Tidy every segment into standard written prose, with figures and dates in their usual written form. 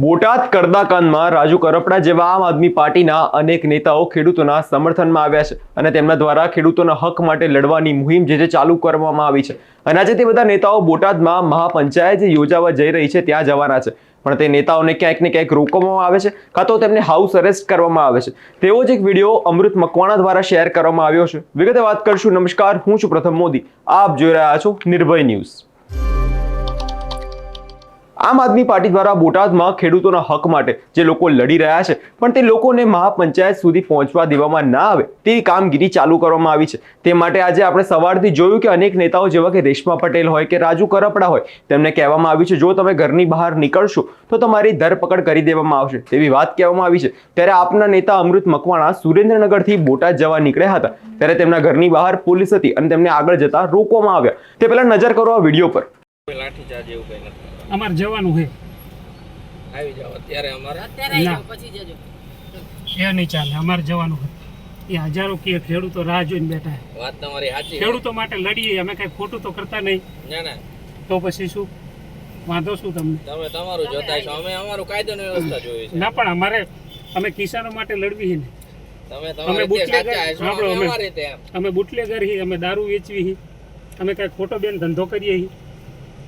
બોટાદ કરદાકાંડમાં રાજુ કરપડા જેવા આમ આદમી પાર્ટીના અનેક નેતાઓ ખેડૂતોના સમર્થનમાં આવ્યા છે અને તેમના દ્વારા ખેડૂતોના હક માટે લડવાની મુહિમ જે ચાલુ કરવામાં આવી છે અને આજે તે બધા નેતાઓ બોટાદમાં મહાપંચાયત યોજાવા જઈ રહી છે ત્યાં જવાના છે પણ તે નેતાઓને ક્યાંક ને ક્યાંક રોકવામાં આવે છે કાં તો તેમને હાઉસ અરેસ્ટ કરવામાં આવે છે તેવો જ એક વિડીયો અમૃત મકવાણા દ્વારા શેર કરવામાં આવ્યો છે વિગતે વાત કરશું। નમસ્કાર, હું છું પ્રથમ મોદી, આપ જોઈ રહ્યા છો નિર્ભય ન્યૂઝ। આમ આદમી પાર્ટી દ્વારા બોટાદમાં ખેડૂતોના હક માટે જે લોકો લડી રહ્યા છે પણ તે લોકોને મહાપંચાયત સુધી પહોંચવા દેવામાં ના આવે તેવી કામગીરી ચાલુ કરવામાં આવી છે। તે માટે આજે આપણે સવારથી જોયું કે અનેક નેતાઓ જેવા કે રેશમા પટેલ હોય કે રાજુ કરપડા હોય તેમને કહેવામાં આવ્યું છે જો તમે ઘરની બહાર નીકળશો તો તમારી ધરપકડ કરી દેવામાં આવશે તેવી વાત કહેવામાં આવી છે। ત્યારે આપના નેતા અમૃત મકવાણા સુરેન્દ્રનગરથી બોટાદ જવા નીકળ્યા હતા ત્યારે તેમના ઘરની બહાર પોલીસ હતી અને તેમને આગળ જતા રોકવામાં આવ્યા। તે પહેલા નજર કરો આ વિડીયો પર। લાઠીચાર્જ એવું કઈ નથી, અમાર જવાનું છે, આવી જાવ અત્યારે અમારે અત્યારે આવી જાવ પછી જજો, એ નહીં ચાલે, અમાર જવાનું છે। એ હજારો કે ખેડૂતો રાહ જોઈને બેઠા છે। વાત તમારી સાચી, ખેડૂતો માટે લડીએ, અમે કઈ ખોટું તો કરતા નહીં। ના ના, તો પછી શું વાંધો શું તમને? તમે તમારું જોતા છો, અમે અમારું કાયદાની વ્યવસ્થા જોઈ છે। ના પણ અમે કિસાનો માટે લડવી છે ને, તમે અમે તમારી રીતે બુટલેગર, સાચા છો, સાંભળો, અમે અમારી રીતે એમ। અમે બુટલેગર હી, અમે દારૂ વેચવી હી, અમે કઈ ખોટો બેન ધંધો કરીએ હી।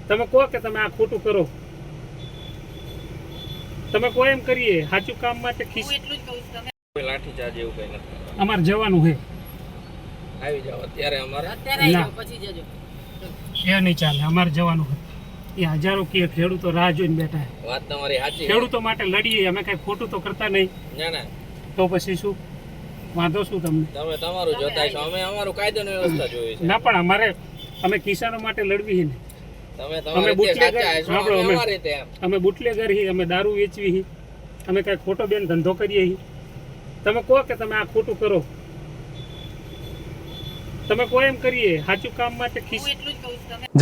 તમે કહો કે તમે આ ખોટું કરો, તમે કોઈ એમ કરીએ સાચું કામ માટે લાઠીચાર્જ એવું કઈ નથી, અમાર જવાનું છે, આવી જાવ અત્યારે અમારે અત્યારે આવી જાવ પછી જજો, એ નહીં ચાલે, અમાર જવાનું છે। એ હજારો કે ખેડૂતો રાહ જોઈને બેઠા છે। વાત તમારી સાચી, ખેડૂતો માટે લડીએ, અમે કઈ ખોટું તો કરતા નહીં। ના ના, તો પછી શું વાંધો શું તમને? તમે તમારું જોતા છો, અમે અમારું કાયદાની વ્યવસ્થા જોઈ છે। ના પણ અમે કિસાનો માટે લડવી છે ને, તમે અમે તમારી રીતે બુટલેગર, સાચા છો, સાંભળો, અમે અમારી રીતે એમ। અમે બુટલેગર હી, અમે દારૂ વેચવી હી, અમે કઈ ખોટો બેન ધંધો કરીએ હી। તમે કહો કે તમે આ ખોટું કરો, તમે કોઈ એમ કરીએ સાચું કામ માટે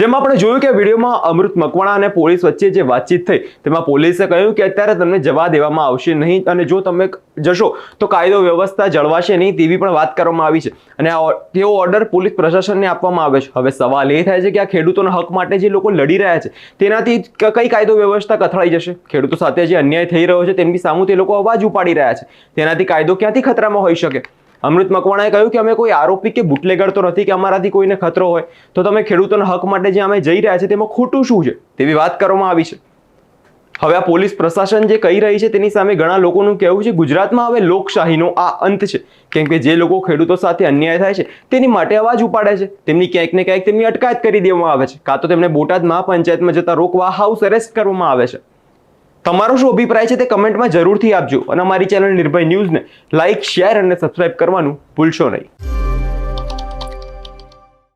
જેમ આપણે જોયું કે વિડીયોમાં અમૃત મકવાણા અને પોલીસ વચ્ચે જે વાતચીત થઈ તેમાં પોલીસે કહ્યું કે અત્યારે તમને જવા દેવામાં આવશે નહીં અને જો તમે જશો તો કાયદો વ્યવસ્થા જળવાશે નહીં તેવી પણ વાત કરવામાં આવી છે અને તેવો ઓર્ડર પોલીસ પ્રશાસનને આપવામાં આવે છે। હવે સવાલ એ થાય છે કે આ ખેડૂતોના હક માટે જે લોકો લડી રહ્યા છે તેનાથી કઈ કાયદો વ્યવસ્થા કથળાઈ જશે? ખેડૂતો સાથે જે અન્યાય થઈ રહ્યો છે તેમની સામે તે લોકો અવાજ ઉપાડી રહ્યા છે, તેનાથી કાયદો ક્યાંથી ખતરામાં હોઈ શકે? અમૃત મકવાણાએ કહ્યું કે અમે કોઈ આરોપી કે બુટલેગર તો નથી કે અમારાથી કોઈને ખતરો હોય, તો તમે ખેડૂતોના હક માટે જે અમે જઈ રહ્યા છે તેમાં ખોટું શું છે તેવી વાત કરવામાં આવી છે। હવે આ પોલીસ પ્રશાસન જે કહી રહી છે તેની સામે ઘણા લોકોનું કહેવું છે ગુજરાતમાં હવે લોકશાહીનો આ અંત છે, કેમ કે જે લોકો ખેડૂતો સાથે અન્યાય થાય છે તેની માટે અવાજ ઉપાડે છે તેમની ક્યાંક ને ક્યાંક તેમની અટકાયત કરી દેવામાં આવે છે કાં તો તેમને બોટાદ મહાપંચાયતમાં જતા રોકવા હાઉસ અરેસ્ટ કરવામાં આવે છે। તમારો શું અભિપ્રાય છે તે કમેન્ટમાં જરૂરથી આપજો અને અમારી ચેનલ નિર્ભય ન્યૂઝને લાઇક, શેર અને સબસ્ક્રાઇબ કરવાનું ભૂલશો નહીં।